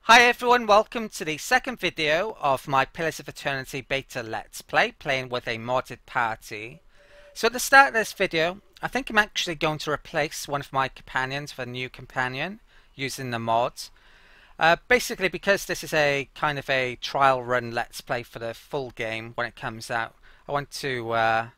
Hi everyone, welcome to the second video of my Pillars of Eternity beta let's play, playing with a modded party. So at the start of this video, I think I'm actually going to replace one of my companions with a new companion using the mod. Basically because this is a kind of a trial run let's play for the full game when it comes out. I want to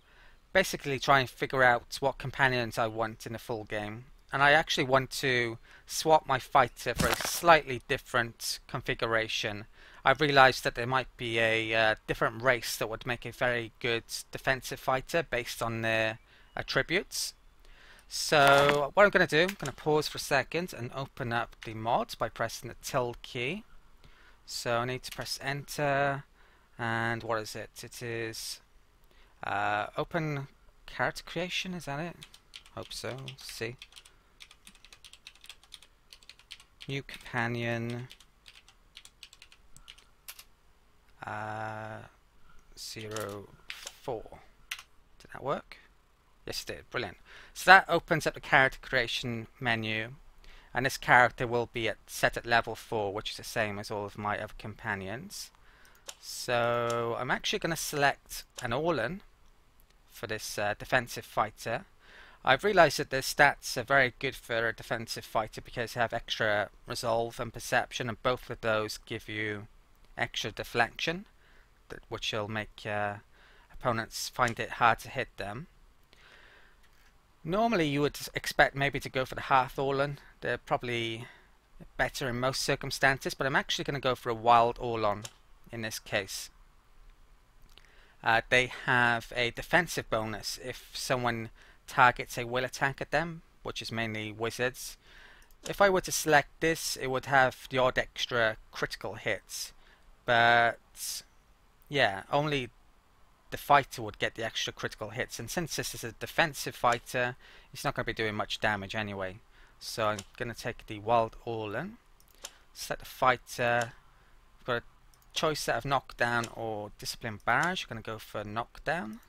basically try and figure out what companions I want in the full game. And I actually want to swap my fighter for a slightly different configuration. I've realized that there might be a different race that would make a very good defensive fighter based on their attributes. So what I'm going to do, I'm going to pause for a second and open up the mod by pressing the tilde key. So I need to press enter, and what is it? It is open character creation, is that it? Hope so. Let's see. New companion. 04. Did that work? Yes, it did. Brilliant. So that opens up the character creation menu, and this character will be set at level 4, which is the same as all of my other companions. So I'm actually going to select an all-in for this defensive fighter. I've realized that the stats are very good for a defensive fighter because they have extra resolve and perception, and both of those give you extra deflection, which will make opponents find it hard to hit them. Normally you would expect maybe to go for the Hearth All-in. They're probably better in most circumstances, but I'm actually going to go for a Wild All-in in this case. They have a defensive bonus if someone targets a will attack at them, which is mainly wizards. If I were to select this, it would have the odd extra critical hits, but yeah, only the fighter would get the extra critical hits, and since this is a defensive fighter, it's not going to be doing much damage anyway. So I'm going to take the Wild All-in, select the fighter. I've got a choice set of knockdown or discipline barrage. I'm going to go for knockdown,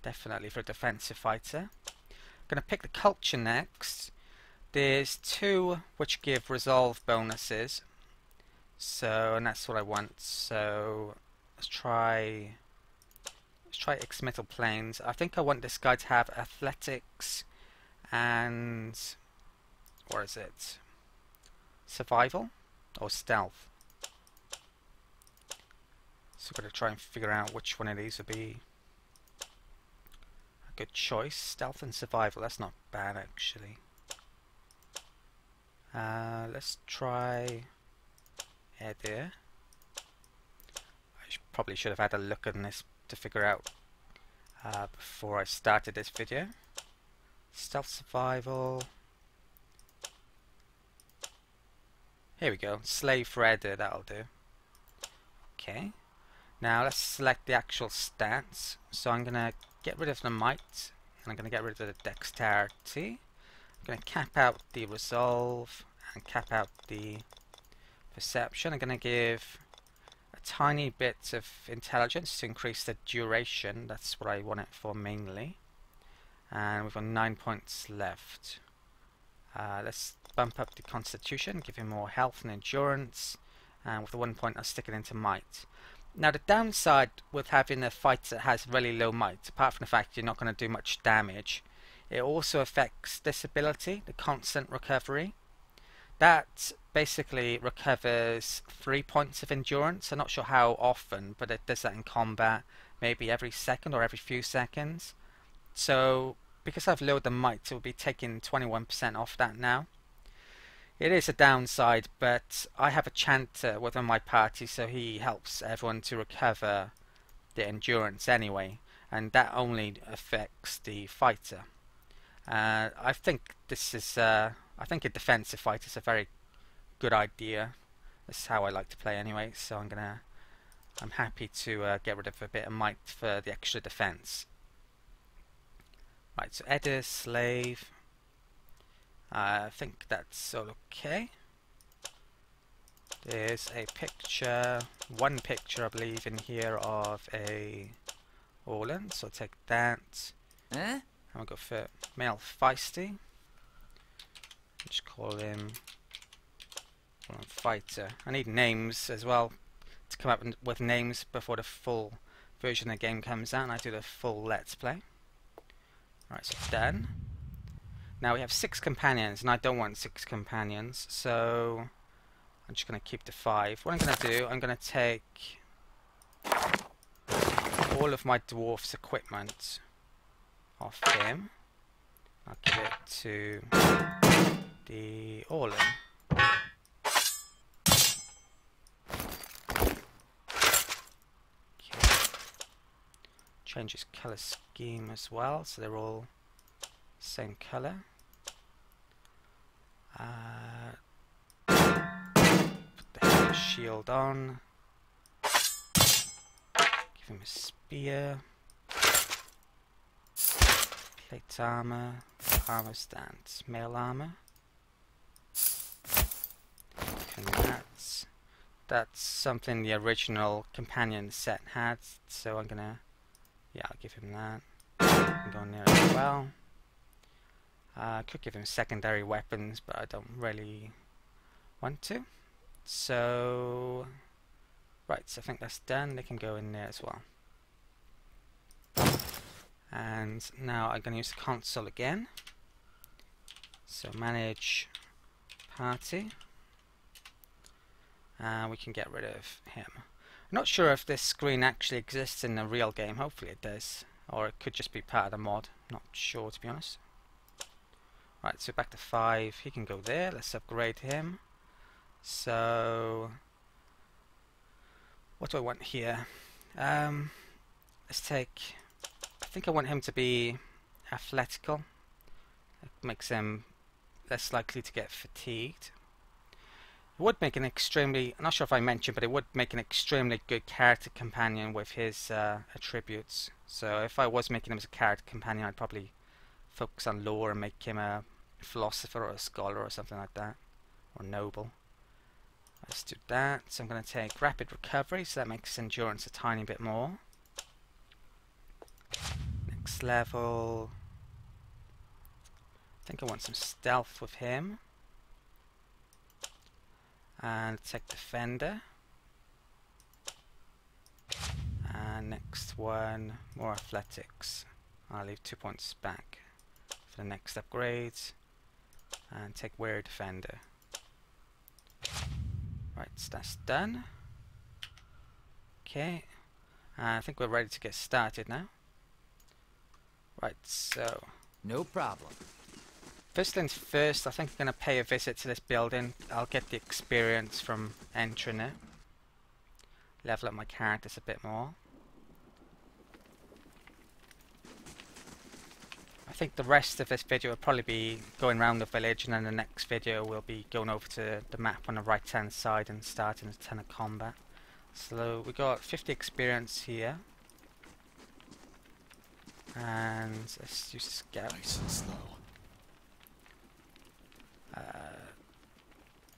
definitely for a defensive fighter. I'm going to pick the culture next. There's two which give resolve bonuses, so and that's what I want. So let's try Exmittal Plains. I think I want this guy to have athletics and what is it? Survival or stealth. So we're going to try and figure out which one of these would be a good choice. Stealth and survival, that's not bad actually. Let's try Edir. Probably should have had a look at this to figure out before I started this video. Stealth, survival. Here we go. Slave for Edir, that'll do. Okay. Now let's select the actual stats. So I'm going to get rid of the might, and I'm going to get rid of the dexterity. I'm going to cap out the resolve and cap out the perception. I'm going to give a tiny bit of intelligence to increase the duration. That's what I want it for mainly. And we've got 9 points left. Let's bump up the constitution, give him more health and endurance, and with the 1 point I'll stick it into might. Now the downside with having a fighter that has really low might, apart from the fact you're not going to do much damage, it also affects this ability, the constant recovery. That basically recovers 3 points of endurance. I'm not sure how often, but it does that in combat, maybe every second or every few seconds. So because I've lowered the might, it will be taking 21% off that now. It is a downside, but I have a chanter within my party, so he helps everyone to recover the endurance anyway, and that only affects the fighter. I think this is, I think a defensive fighter is a very good idea. This is how I like to play anyway, so I'm happy to get rid of a bit of might for the extra defense. Right, so Edir, slave. I think that's all okay. There's a picture, one picture I believe in here of a all-in, so I'll take that. And we'll go for male feisty. Just call him Well, fighter. I need names as well to come up with names before the full version of the game comes out and I do the full Let's Play. Right, so done. Now we have 6 companions and I don't want 6 companions, so I'm just going to keep the 5. What I'm going to do, I'm going to take all of my dwarf's equipment off him. I'll give it to the Orlin. Change his colour scheme as well, so they're all same colour. Put the shield on. Give him a spear. Plate armour. Armour stance. Mail armour. And that's something the original companion set had, so I'm gonna, yeah, I'll give him that. I'm going there as well. I could give him secondary weapons, but I don't really want to. So, right, so I think that's done. They can go in there as well. And now I'm going to use the console again. So manage party. And we can get rid of him. I'm not sure if this screen actually exists in the real game. Hopefully it does. Or it could just be part of the mod. Not sure, to be honest. Right, so back to 5. He can go there. Let's upgrade him. So, what do I want here? Let's take, I think I want him to be athletical. It makes him less likely to get fatigued. It would make an extremely, I'm not sure if I mentioned, but it would make an extremely good character companion with his attributes. So if I was making him as a character companion, I'd probably focus on lore and make him a philosopher or a scholar or something like that, or noble. Let's do that. So I'm going to take rapid recovery, so that makes endurance a tiny bit more. Next level, I think I want some stealth with him. And take defender. And next one, more athletics. I'll leave 2 points back for the next upgrades. And take wear defender. Right, so that's done. Okay. I think we're ready to get started now. Right, so no problem. First things first, I think I'm going to pay a visit to this building. I'll get the experience from entering it. Level up my characters a bit more. I think the rest of this video will probably be going around the village, and then the next video will be going over to the map on the right hand side and starting a ton of combat. So we got 50 experience here. And let's use scout. Nice and slow.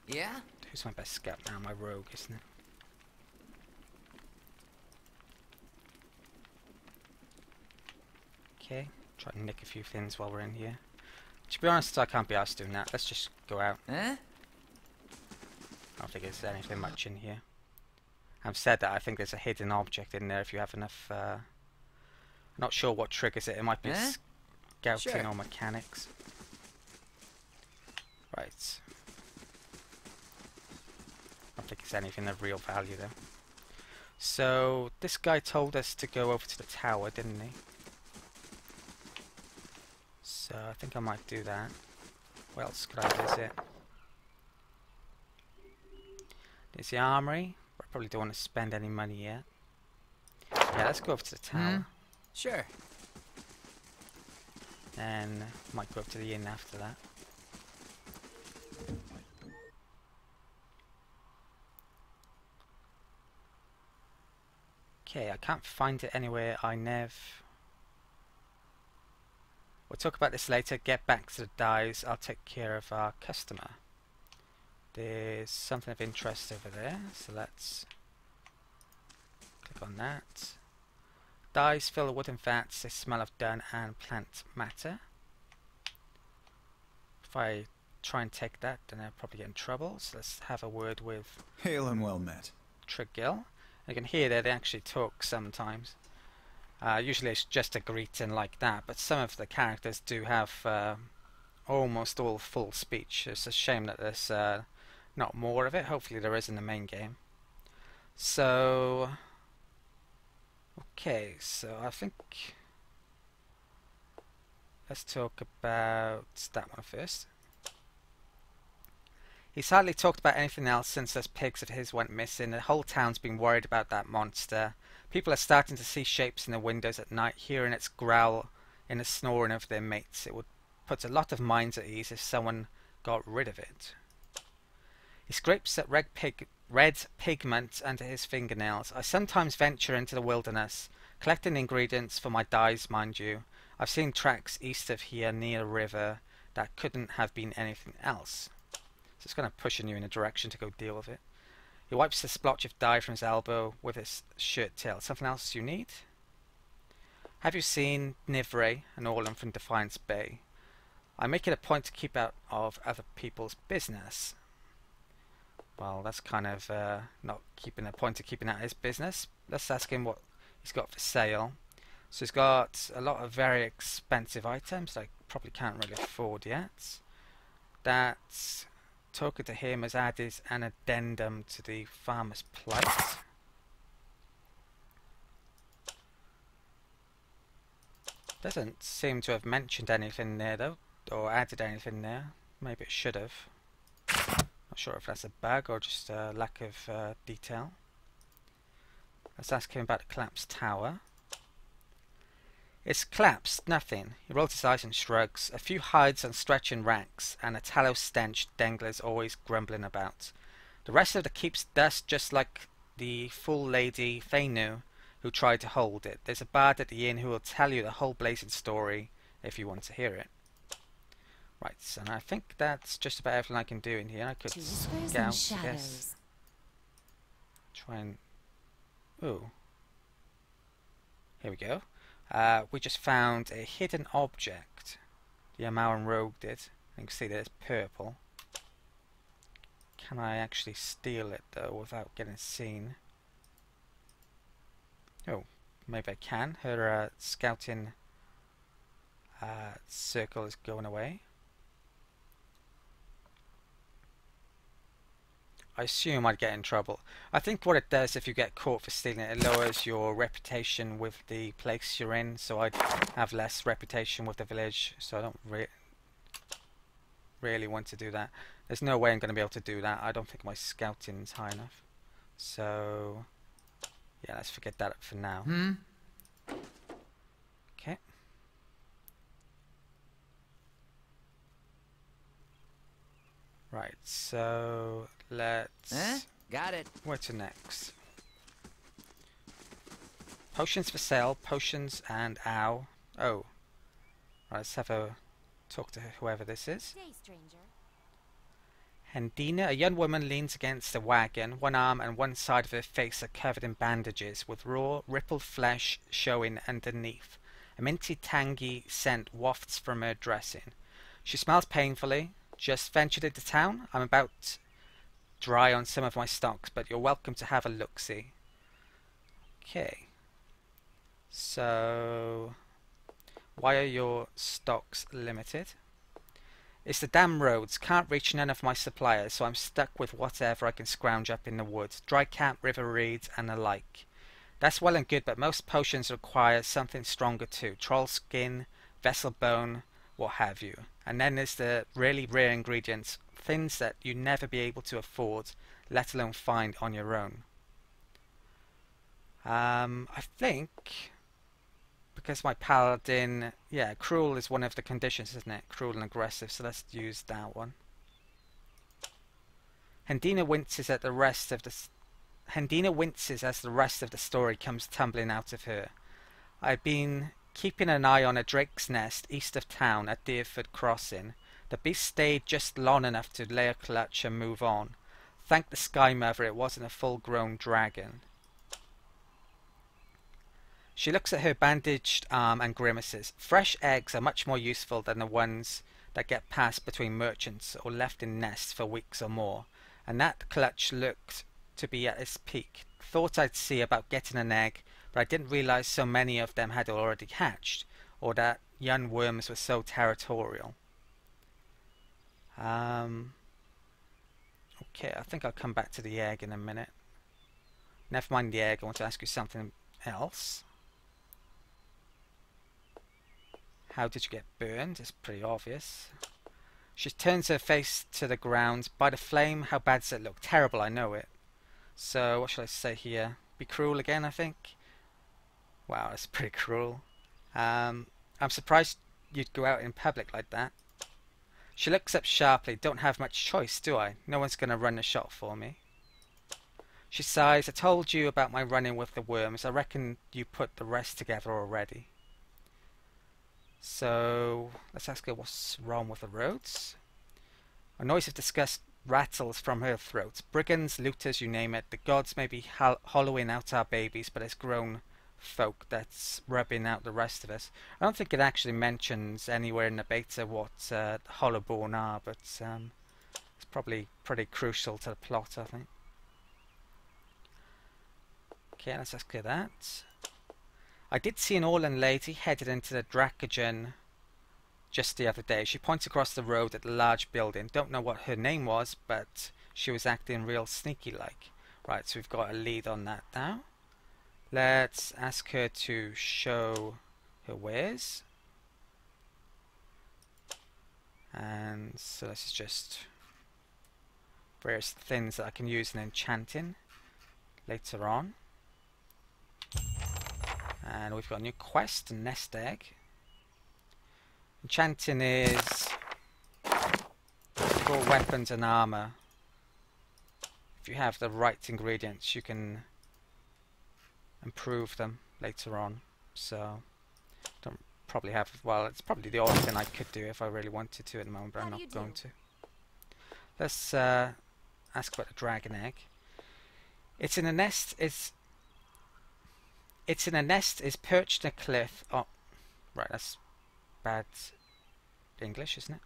Yeah? Who's my best scout now? My rogue, isn't it? Okay, try and nick a few things while we're in here. To be honest, I can't be asked doing that. Let's just go out. Eh? I don't think there's anything much in here. I've said that I think there's a hidden object in there if you have enough. Not sure what triggers it. It might be scouting sure. or mechanics. Right. I don't think it's anything of real value though. So this guy told us to go over to the tower, didn't he? So I think I might do that. What else could I visit? There's the armory. I probably don't want to spend any money yet. Yeah, let's go over to the tower. Sure. And might go up to the inn after that. Okay, I can't find it anywhere. We'll talk about this later. Get back to the dice. I'll take care of our customer. There's something of interest over there, so let's click on that. Dyes fill the wooden vats. They smell of dung and plant matter. If I try and take that, then I'll probably get in trouble. So let's have a word with Hail and well met. Tregil. You can hear that they actually talk sometimes. Usually it's just a greeting like that, but some of the characters do have almost all full speech. It's a shame that there's not more of it. Hopefully there is in the main game. So, okay, so I think let's talk about that one first. He's hardly talked about anything else since those pigs of his went missing. The whole town's been worried about that monster. People are starting to see shapes in the windows at night, hearing its growl in the snoring of their mates. It would put a lot of minds at ease if someone got rid of it. He scrapes at red pigment under his fingernails. I sometimes venture into the wilderness, collecting ingredients for my dyes, mind you. I've seen tracks east of here near a river that couldn't have been anything else. So it's kind of pushing you in a direction to go deal with it. He wipes the splotch of dye from his elbow with his shirt tail. Something else you need? Have you seen Nivre and Orlan from Defiance Bay? I make it a point to keep out of other people's business. Well, that's kind of not keeping a point of keeping out his business. Let's ask him what he's got for sale. So he's got a lot of very expensive items that I probably can't really afford yet. That talking to him has added an addendum to the farmer's plight. Doesn't seem to have mentioned anything there though, or added anything there. Maybe it should have. Not sure if that's a bug or just a lack of detail. Let's ask him about the collapsed tower. It's collapsed, nothing. He rolls his eyes and shrugs. A few hides on stretching racks, and a tallow stench Dengler's always grumbling about. The rest of the keep's dust, just like the fool lady Fainu, who tried to hold it. There's a bard at the inn who will tell you the whole blazing story, if you want to hear it. Right, and I think that's just about everything I can do in here. I could scout, I guess. Try and... ooh. Here we go. We just found a hidden object. The Amaran Rogue did. You can see that it's purple. Can I actually steal it though without getting seen? Oh, maybe I can. Her scouting circle is going away. I assume I'd get in trouble. I think what it does if you get caught for stealing it, it lowers your reputation with the place you're in, so I'd have less reputation with the village, so I don't really want to do that. There's no way I'm going to be able to do that. I don't think my scouting's high enough. So, yeah, let's forget that for now. Okay. Right, so let's... Got it. Where to next? Potions for sale, potions and ow. Oh. Right, let's have a talk to whoever this is. Hey, stranger. Hendina, a young woman, leans against a wagon. One arm and one side of her face are covered in bandages, with raw, rippled flesh showing underneath. A minty, tangy scent wafts from her dressing. She smiles painfully. Just ventured into town. I'm about dry on some of my stocks, but you're welcome to have a look-see. Okay. So, why are your stocks limited? It's the damn roads. Can't reach none of my suppliers, so I'm stuck with whatever I can scrounge up in the woods. Dry camp, river reeds, and the like. That's well and good, but most potions require something stronger too. Troll skin, vessel bone, what have you. And then there's the really rare ingredients, things that you never be able to afford, let alone find on your own. I think because my paladin, yeah, cruel is one of the conditions, isn't it? Cruel and aggressive, so let's use that one. Hendina winces as the rest of the story comes tumbling out of her. I've been keeping an eye on a drake's nest east of town at Deerford Crossing. The beast stayed just long enough to lay a clutch and move on. Thank the Sky Mother it wasn't a full-grown dragon. She looks at her bandaged arm and grimaces. Fresh eggs are much more useful than the ones that get passed between merchants or left in nests for weeks or more, and that clutch looked to be at its peak. Thought I'd see about getting an egg, but I didn't realize so many of them had already hatched, or that young worms were so territorial. Okay, I think I'll come back to the egg in a minute. Never mind the egg, I want to ask you something else. How did you get burned? It's pretty obvious. She turns her face to the ground. By the flame, how bad does it look? Terrible, I know it. So, what shall I say here? Be cruel again, I think? Wow, that's pretty cruel. I'm surprised you'd go out in public like that. She looks up sharply. Don't have much choice, do I? No one's going to run the shop for me. She sighs. I told you about my running with the worms. I reckon you put the rest together already. So, let's ask her what's wrong with the roads. A noise of disgust rattles from her throat. Brigands, looters, you name it. The gods may be hollowing out our babies, but it's grown folk that's rubbing out the rest of us. I don't think it actually mentions anywhere in the beta what hollowborn are, but it's probably pretty crucial to the plot, I think. Okay, let's ask her that. I did see an Orlan lady headed into the Dracogen just the other day. She points across the road at the large building. Don't know what her name was, but she was acting real sneaky-like. Right, so we've got a lead on that now. Let's ask her to show her wares. And so this is just various things that I can use in enchanting later on. And we've got a new quest, a nest egg. Enchanting is for weapons and armor. If you have the right ingredients, you can improve them later on. So, don't probably have. Well, it's probably the only thing I could do if I really wanted to at the moment, but I'm not going to. Let's ask about the dragon egg. It's in a nest. It's in a nest. Is perched in a cliff. Oh, right. That's bad English, isn't it?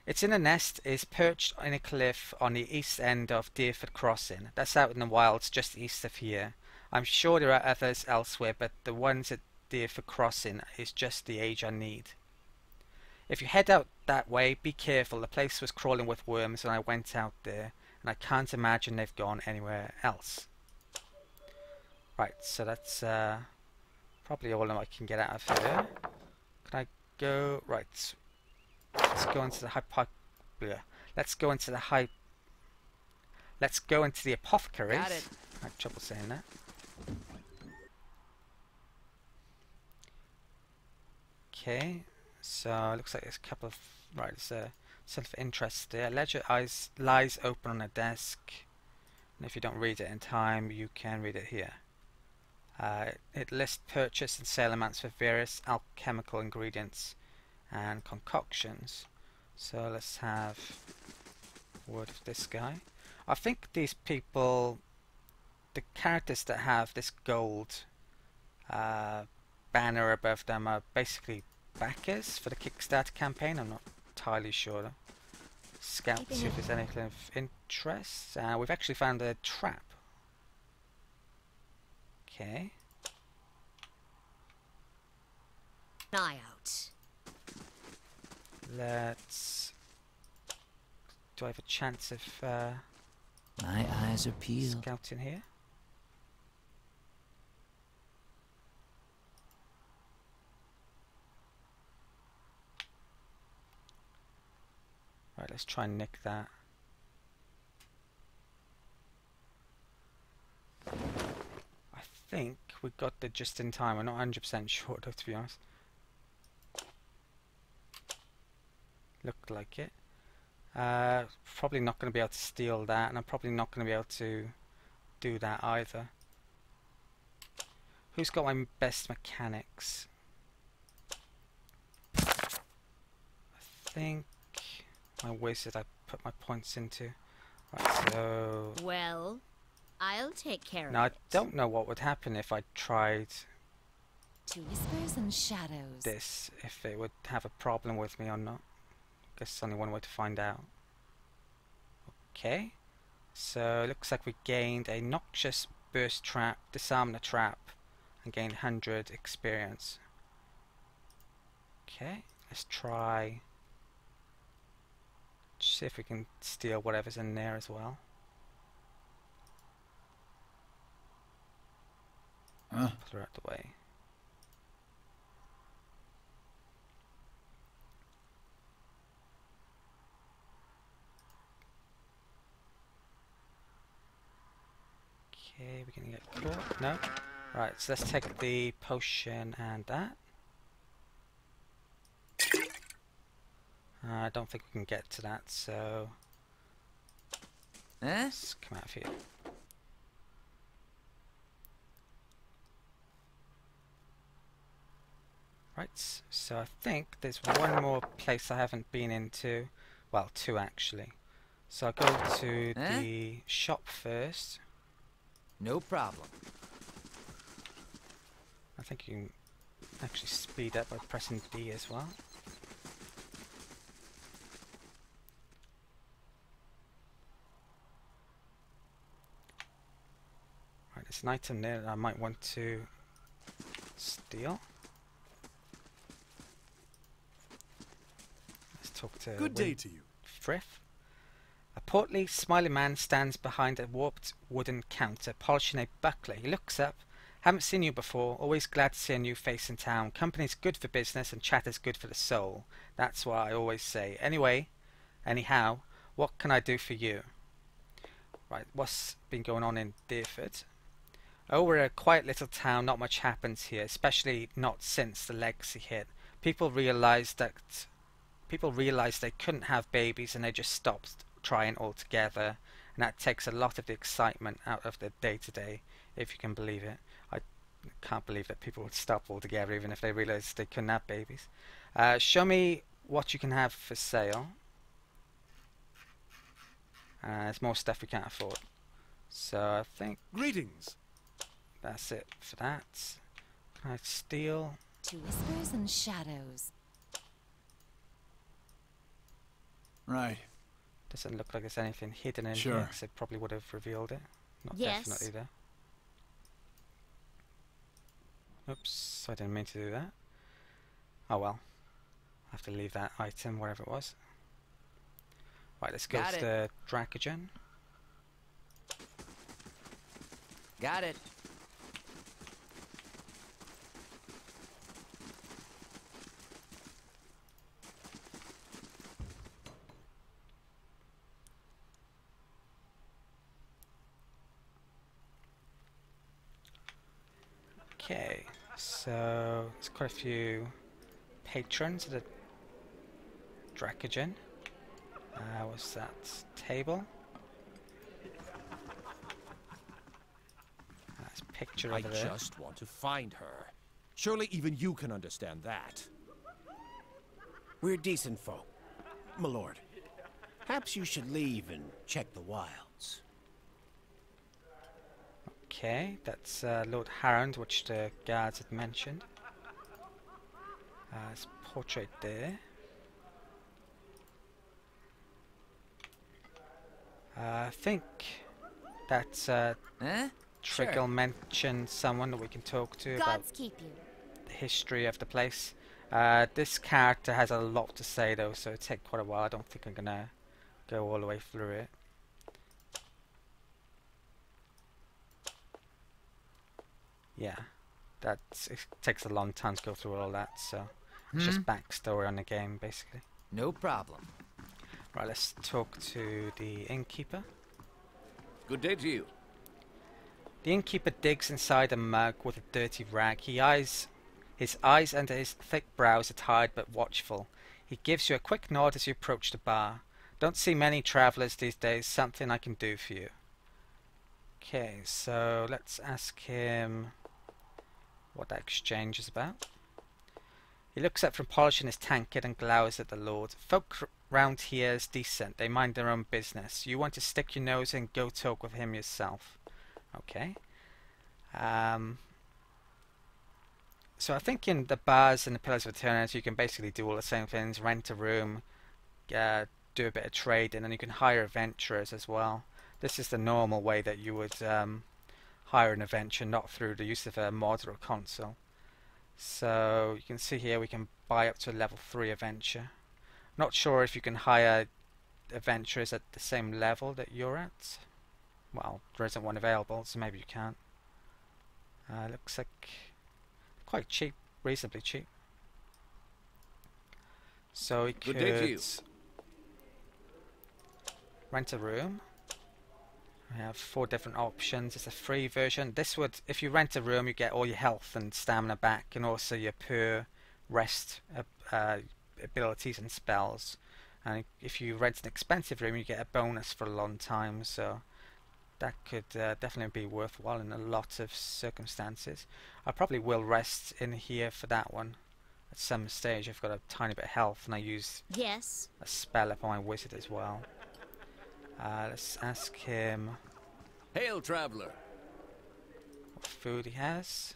It's in a nest. Is perched in a cliff on the east end of Deerford Crossing. That's out in the wilds, just east of here. I'm sure there are others elsewhere, but the ones at Deerford Crossing is just the age I need. If you head out that way, be careful. The place was crawling with worms when I went out there, and I can't imagine they've gone anywhere else. Right, so that's probably all I can get out of here. Can I go? Right. Let's go into the Let's go into the apothecaries. Got it. I had trouble saying that. Okay, so it looks like there's a couple of there's a self interest there. Ledger lies open on a desk, and if you don't read it in time, you can read it here. It lists purchase and sale amounts for various alchemical ingredients and concoctions. So let's have a word of this guy. I think these people, the characters that have this gold banner above them, are basically backers for the Kickstarter campaign. I'm not entirely sure. Scout to see if there's anything of interest. We've actually found a trap. Okay. Eye out. Let's. Do I have a chance of My eyes are peeled. scouting here? Right, let's try and nick that. I think we got there just in time. I'm not 100% sure though, to be honest. Looked like it. Probably not going to be able to steal that, and I'm probably not going to be able to do that either. Who's got my best mechanics? I think my wizard I put my points into. Right, so... Well, I'll take care Now, of it. I don't know what would happen if I tried To whispers and shadows. this, if it would have a problem with me or not. guess there's only one way to find out. Okay, so it looks like we gained a noxious burst trap, disarmed the trap, and gained 100 experience. Okay, let's try. See if we can steal whatever's in there as well. Put her out the way. Okay, we're gonna get caught. No. Right, so let's take the potion and that. I don't think we can get to that, so let's come out of here. Right, so I think there's one more place I haven't been into. Well, two actually. So I'll go to the shop first. No problem. I think you can actually speed up by pressing D as well. Right, there's an item there that I might want to steal. Let's talk to Good day to you. Frith. A portly, smiling man stands behind a warped wooden counter, polishing a buckler. He looks up. Haven't seen you before. Always glad to see a new face in town. Company's good for business and chat is good for the soul. That's what I always say. Anyhow, what can I do for you? Right, what's been going on in Deerford? Oh, we're a quiet little town. Not much happens here, especially not since the legacy hit. People realized they couldn't have babies and they just stopped trying altogether, and that takes a lot of the excitement out of the day-to-day, if you can believe it. I can't believe that people would stop altogether even if they realized they couldn't have babies. Show me what you can have for sale. There's more stuff we can't afford, so I think Greetings. that's it for that. Can I steal? To whispers and shadows. Right. Doesn't look like there's anything hidden in Sure. here, because it probably would have revealed it. Not Yes. definitely there. Oops, I didn't mean to do that. Oh well. I have to leave that item wherever it was. Right, let's go Got to it. the Dracogen. Got it. Okay, so there's quite a few patrons of the Dracogen. What's that? Table. That's a picture I over there. just want to find her. Surely even you can understand that. We're decent folk, my lord. Perhaps you should leave and check the wilds. Okay, that's Lord Harrond, which the guards had mentioned. There's a portrait there. I think that Triggle Sure. mentioned someone that we can talk to about Gods keep you. the history of the place. This character has a lot to say though, so it'll take quite a while. I don't think I'm gonna go all the way through it. Yeah, it takes a long time to go through all that, so it's just backstory on the game basically. No problem. Right, let's talk to the innkeeper. Good day to you. The innkeeper digs inside a mug with a dirty rag. His eyes under his thick brows are tired but watchful. He gives you a quick nod as you approach the bar. Don't see many travellers these days. Something I can do for you. Okay, so let's ask him what that exchange is about. He looks up from polishing his tankard and glowers at the lord. Folk round here is decent. They mind their own business. You want to stick your nose in, go talk with him yourself. Okay. So I think in the bars and the Pillars of Eternity you can basically do all the same things. Rent a room, do a bit of trading, and you can hire adventurers as well. This is the normal way that you would hire an adventure, not through the use of a mod or a console. So you can see here we can buy up to a level 3 adventure. Not sure if you can hire adventurers at the same level that you're at. Well, there isn't one available, so maybe you can't. Looks like quite cheap, reasonably cheap. So we could rent a room. We have 4 different options. It's a free version. This would, if you rent a room, you get all your health and stamina back, and also your per rest abilities and spells. And if you rent an expensive room, you get a bonus for a long time. So that could definitely be worthwhile in a lot of circumstances. I probably will rest in here for that one. At some stage, I've got a tiny bit of health, and I use a spell up on my wizard as well. Let's ask him. Hail, traveler. What food he has.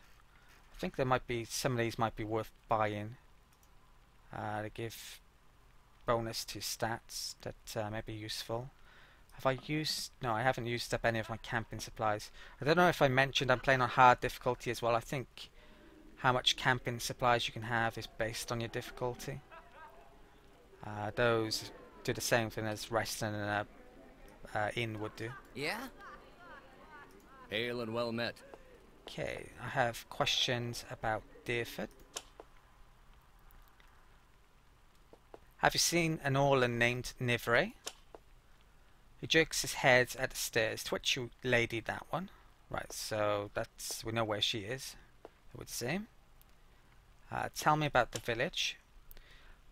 I think there might be some of these might be worth buying. To give bonus to stats that may be useful. Have I used? No, I haven't used up any of my camping supplies. I don't know if I mentioned I'm playing on hard difficulty as well. I think how much camping supplies you can have is based on your difficulty. Those do the same thing as resting in a inn would do. Yeah? Hail and well met. Okay, I have questions about Deerfoot. Have you seen an Orlan named Nivre? He jerks his head at the stairs. To which you lady that one. Right, so that's, we know where she is, it would seem. Tell me about the village.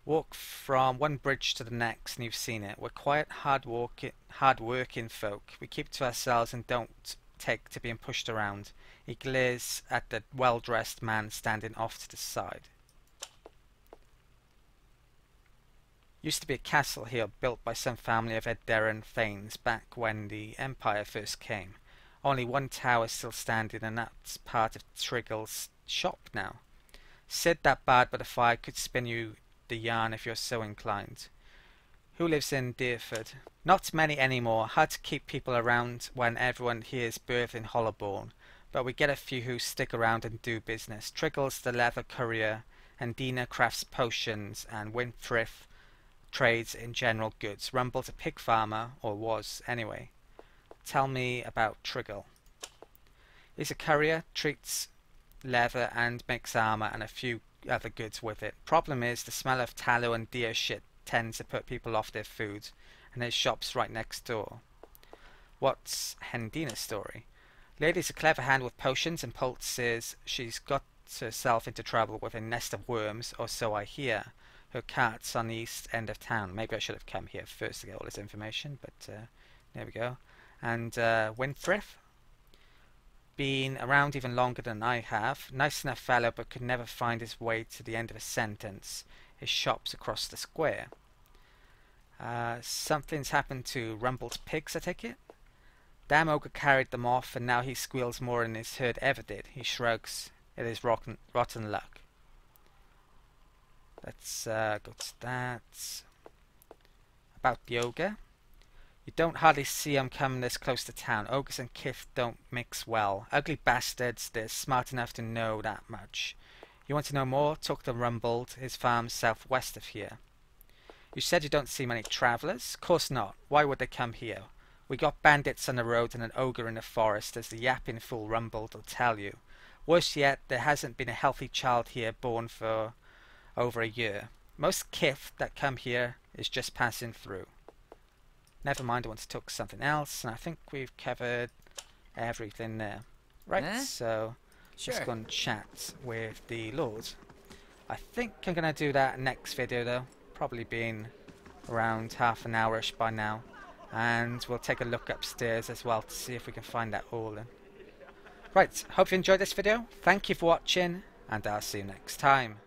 Walk from one bridge to the next and you've seen it. We're quiet, hard-working folk. We keep to ourselves and don't take to being pushed around. He glares at the well-dressed man standing off to the side. Used to be a castle here built by some family of Edderan Thanes back when the Empire first came. Only one tower is still standing, and that's part of Triggle's shop now. Sid, that bard by the fire, could spin you the yarn if you're so inclined. Who lives in Deerfoot? Not many anymore. Hard to keep people around when everyone here is birthed in Hollowborn, but we get a few who stick around and do business. Triggle's the leather courier, and Dina crafts potions, and Winthrift trades in general goods. Rumble's a pig farmer, or was anyway. Tell me about Triggle. He's a courier, treats leather and makes armor and a few other goods with it. Problem is, the smell of tallow and deer shit tends to put people off their food, and his shop's right next door. What's Hendina's story? Lady's a clever hand with potions, and Pult says she's got herself into trouble with a nest of worms, or so I hear. Her cart's on the east end of town. Maybe I should have come here first to get all this information, but there we go. And Winthrift? Been around even longer than I have. Nice enough fellow, but could never find his way to the end of a sentence. His shop's across the square. Something's happened to Rumble's pigs, I take it? Damn ogre carried them off, and now he squeals more than his herd ever did. He shrugs. It is rotten luck. Let's go to that. About the ogre. You don't hardly see 'em coming this close to town. Ogres and kith don't mix well. Ugly bastards, they're smart enough to know that much. You want to know more? Talk to Rumbled. His farm's southwest of here. You said you don't see many travellers? Course not. Why would they come here? We got bandits on the road and an ogre in the forest, as the yapping fool Rumbled will tell you. Worse yet, there hasn't been a healthy child here born for over a year. Most kith that come here is just passing through. Never mind, I want to talk something else, and I think we've covered everything there. Right, so let's go and chat with the Lord. I think I'm going to do that next video though, probably being around half an hour-ish by now. And we'll take a look upstairs as well to see if we can find that Orlan. Right, hope you enjoyed this video. Thank you for watching, and I'll see you next time.